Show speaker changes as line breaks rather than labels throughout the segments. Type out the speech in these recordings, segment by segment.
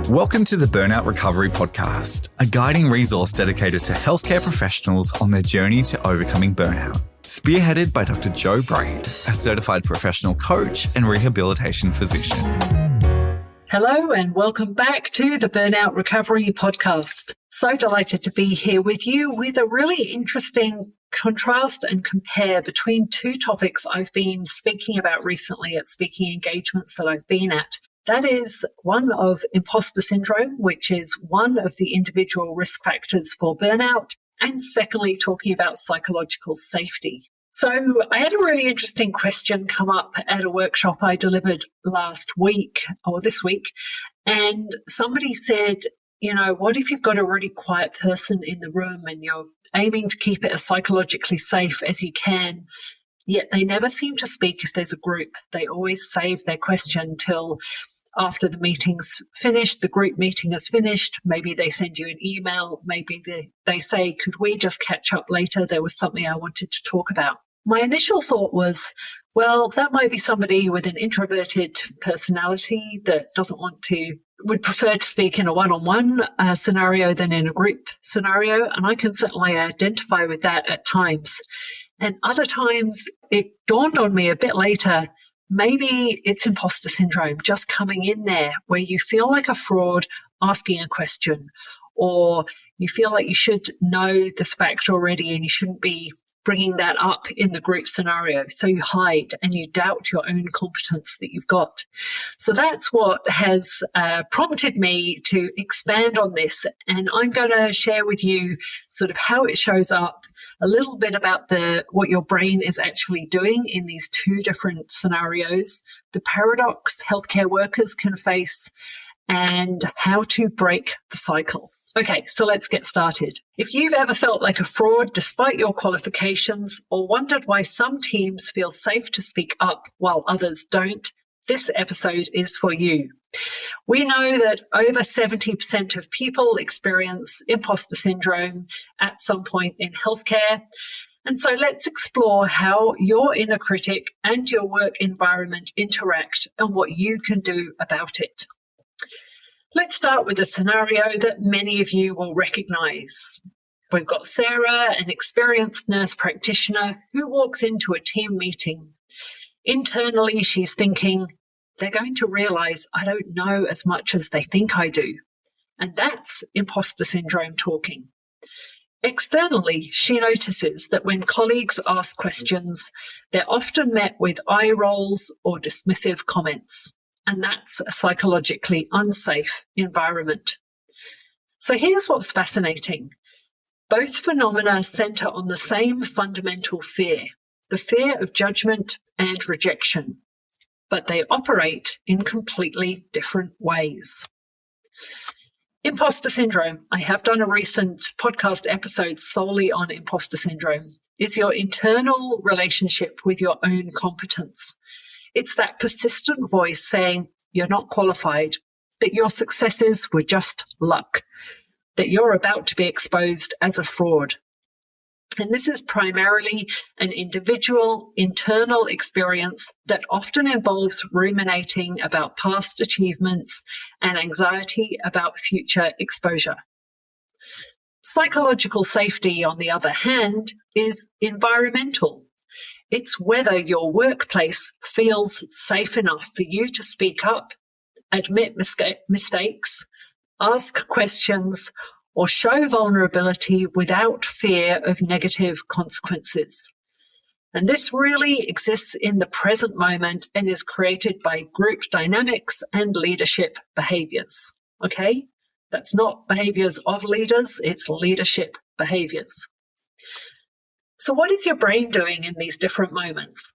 Welcome to the Burnout Recovery Podcast, a guiding resource dedicated to healthcare professionals on their journey to overcoming burnout. Spearheaded by Dr. Joe Braid, a certified professional coach and rehabilitation physician.
Hello and welcome back to the Burnout Recovery Podcast. So delighted to be here with you with a really interesting contrast and compare between two topics I've been speaking about recently at speaking engagements that I've been at. That is one of imposter syndrome, which is one of the individual risk factors for burnout, and secondly, talking about psychological safety. So I had a really interesting question come up at a workshop I delivered last week or this week, and somebody said, what if you've got a really quiet person in the room and you're aiming to keep it as psychologically safe as you can, yet they never seem to speak if there's a group. They always save their question till after the meeting's finished, the group meeting is finished. Maybe they send you an email. Maybe they say, could we just catch up later? There was something I wanted to talk about. My initial thought was, well, that might be somebody with an introverted personality that would prefer to speak in a one-on-one scenario than in a group scenario. And I can certainly identify with that at times. And other times it dawned on me a bit later, maybe it's imposter syndrome just coming in there where you feel like a fraud asking a question, or you feel like you should know this fact already and you shouldn't be bringing that up in the group scenario. So you hide and you doubt your own competence that you've got. So that's what has prompted me to expand on this. And I'm going to share with you sort of how it shows up, a little bit about what your brain is actually doing in these two different scenarios, the paradox healthcare workers can face, and how to break the cycle. Okay, so let's get started. If you've ever felt like a fraud despite your qualifications, or wondered why some teams feel safe to speak up while others don't, this episode is for you. We know that over 70% of people experience imposter syndrome at some point in healthcare. And so let's explore how your inner critic and your work environment interact and what you can do about it. Let's start with a scenario that many of you will recognize. We've got Sarah, an experienced nurse practitioner who walks into a team meeting. Internally, she's thinking, they're going to realize I don't know as much as they think I do. And that's imposter syndrome talking. Externally, she notices that when colleagues ask questions, they're often met with eye rolls or dismissive comments. And that's a psychologically unsafe environment. So here's what's fascinating. Both phenomena center on the same fundamental fear, the fear of judgment and rejection, but they operate in completely different ways. Imposter syndrome, I have done a recent podcast episode solely on imposter syndrome, is your internal relationship with your own competence. It's that persistent voice saying you're not qualified, that your successes were just luck, that you're about to be exposed as a fraud. And this is primarily an individual internal experience that often involves ruminating about past achievements and anxiety about future exposure. Psychological safety, on the other hand, is environmental. It's whether your workplace feels safe enough for you to speak up, admit mistakes, ask questions, or show vulnerability without fear of negative consequences. And this really exists in the present moment and is created by group dynamics and leadership behaviors. Okay? That's not behaviors of leaders, it's leadership behaviors. So what is your brain doing in these different moments?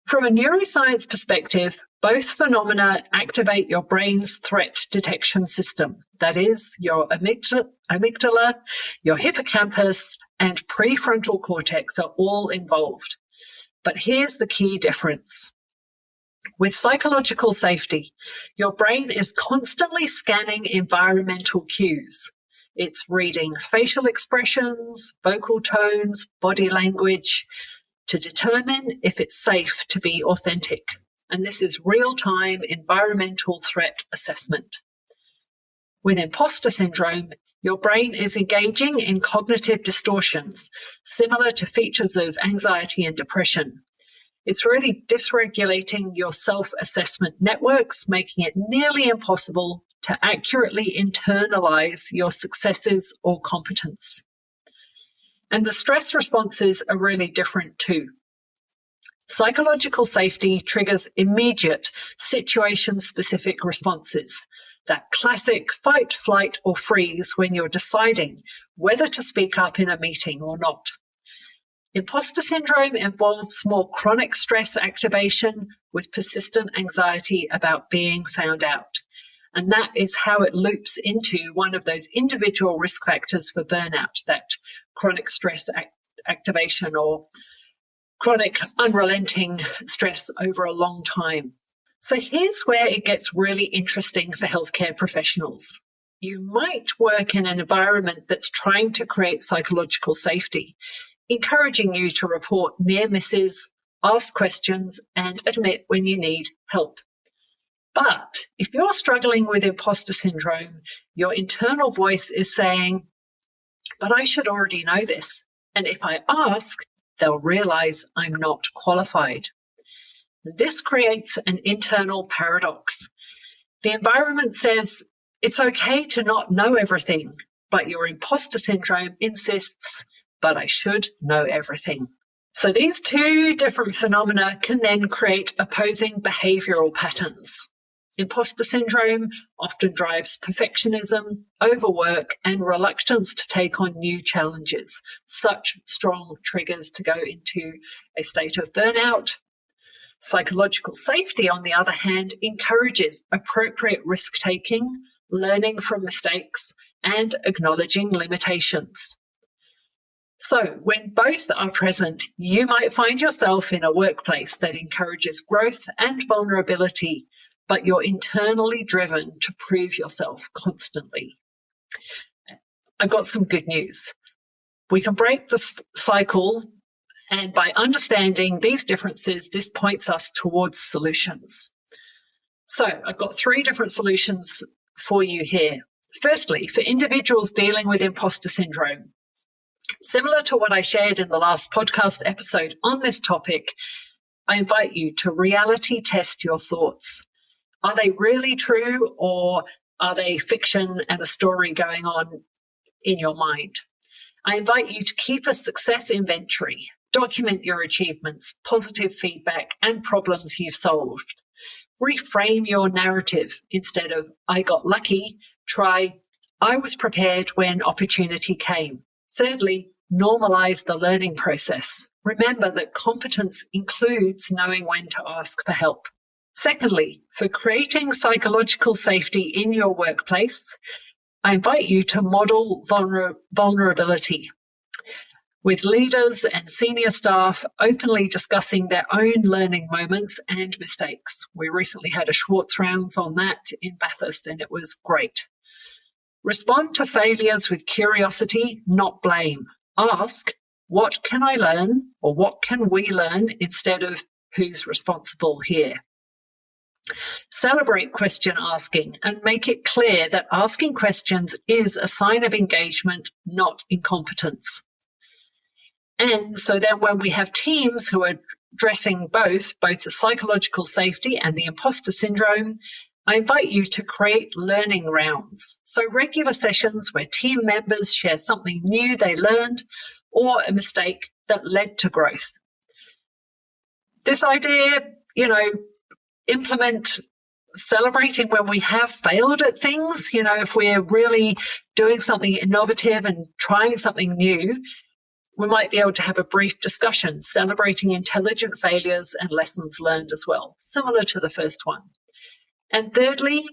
From a neuroscience perspective, both phenomena activate your brain's threat detection system. That is, your amygdala, your hippocampus, and prefrontal cortex are all involved. But here's the key difference. With psychological safety, your brain is constantly scanning environmental cues. It's reading facial expressions, vocal tones, body language to determine if it's safe to be authentic. And this is real-time environmental threat assessment. With imposter syndrome, your brain is engaging in cognitive distortions, similar to features of anxiety and depression. It's really dysregulating your self-assessment networks, making it nearly impossible to accurately internalize your successes or competence. And the stress responses are really different too. Psychological safety triggers immediate situation-specific responses. That classic fight, flight, or freeze when you're deciding whether to speak up in a meeting or not. Imposter syndrome involves more chronic stress activation with persistent anxiety about being found out. And that is how it loops into one of those individual risk factors for burnout, that chronic stress activation or chronic unrelenting stress over a long time. So here's where it gets really interesting for healthcare professionals. You might work in an environment that's trying to create psychological safety, encouraging you to report near misses, ask questions, and admit when you need help. But if you're struggling with imposter syndrome, your internal voice is saying, but I should already know this. And if I ask, they'll realize I'm not qualified. This creates an internal paradox. The environment says it's okay to not know everything, but your imposter syndrome insists, but I should know everything. So these two different phenomena can then create opposing behavioral patterns. Imposter syndrome often drives perfectionism, overwork, and reluctance to take on new challenges, such strong triggers to go into a state of burnout. Psychological safety, on the other hand, encourages appropriate risk-taking, learning from mistakes, and acknowledging limitations. So when both are present, you might find yourself in a workplace that encourages growth and vulnerability, but you're internally driven to prove yourself constantly. I've got some good news. We can break the cycle, and by understanding these differences, this points us towards solutions. So I've got 3 different solutions for you here. Firstly, for individuals dealing with imposter syndrome, similar to what I shared in the last podcast episode on this topic, I invite you to reality test your thoughts. Are they really true, or are they fiction and a story going on in your mind? I invite you to keep a success inventory. Document your achievements, positive feedback, and problems you've solved. Reframe your narrative. Instead of, I got lucky, try, I was prepared when opportunity came. Thirdly, normalize the learning process. Remember that competence includes knowing when to ask for help. Secondly, for creating psychological safety in your workplace, I invite you to model vulnerability, with leaders and senior staff openly discussing their own learning moments and mistakes. We recently had a Schwartz rounds on that in Bathurst, and it was great. Respond to failures with curiosity, not blame. Ask, what can I learn, or what can we learn, instead of who's responsible here. Celebrate question asking and make it clear that asking questions is a sign of engagement, not incompetence. And so then when we have teams who are addressing both the psychological safety and the imposter syndrome, I invite you to create learning rounds. So regular sessions where team members share something new they learned or a mistake that led to growth. This idea, implement celebrating when we have failed at things. If we're really doing something innovative and trying something new, we might be able to have a brief discussion celebrating intelligent failures and lessons learned as well, similar to the first one. And thirdly,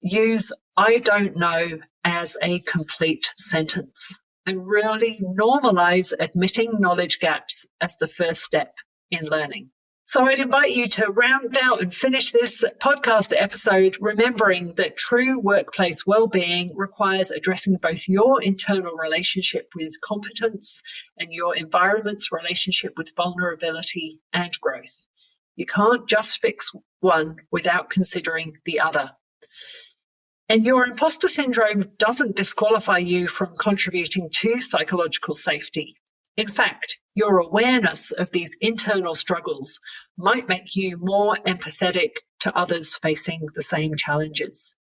use I don't know as a complete sentence and really normalize admitting knowledge gaps as the first step in learning. So I'd invite you to round out and finish this podcast episode remembering that true workplace well-being requires addressing both your internal relationship with competence and your environment's relationship with vulnerability and growth. You can't just fix one without considering the other. And your imposter syndrome doesn't disqualify you from contributing to psychological safety. In fact, your awareness of these internal struggles might make you more empathetic to others facing the same challenges.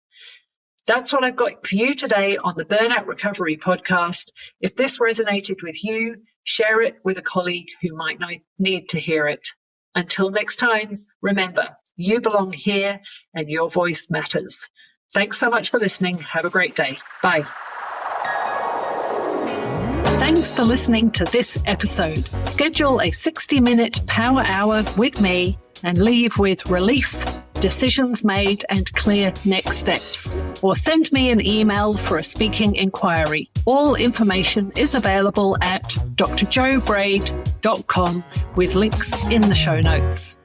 That's what I've got for you today on the Burnout Recovery Podcast. If this resonated with you, share it with a colleague who might need to hear it. Until next time, remember, you belong here and your voice matters. Thanks so much for listening. Have a great day. Bye. Thanks for listening to this episode. Schedule a 60-minute power hour with me and leave with relief, decisions made, and clear next steps. Or send me an email for a speaking inquiry. All information is available at drjobraid.com with links in the show notes.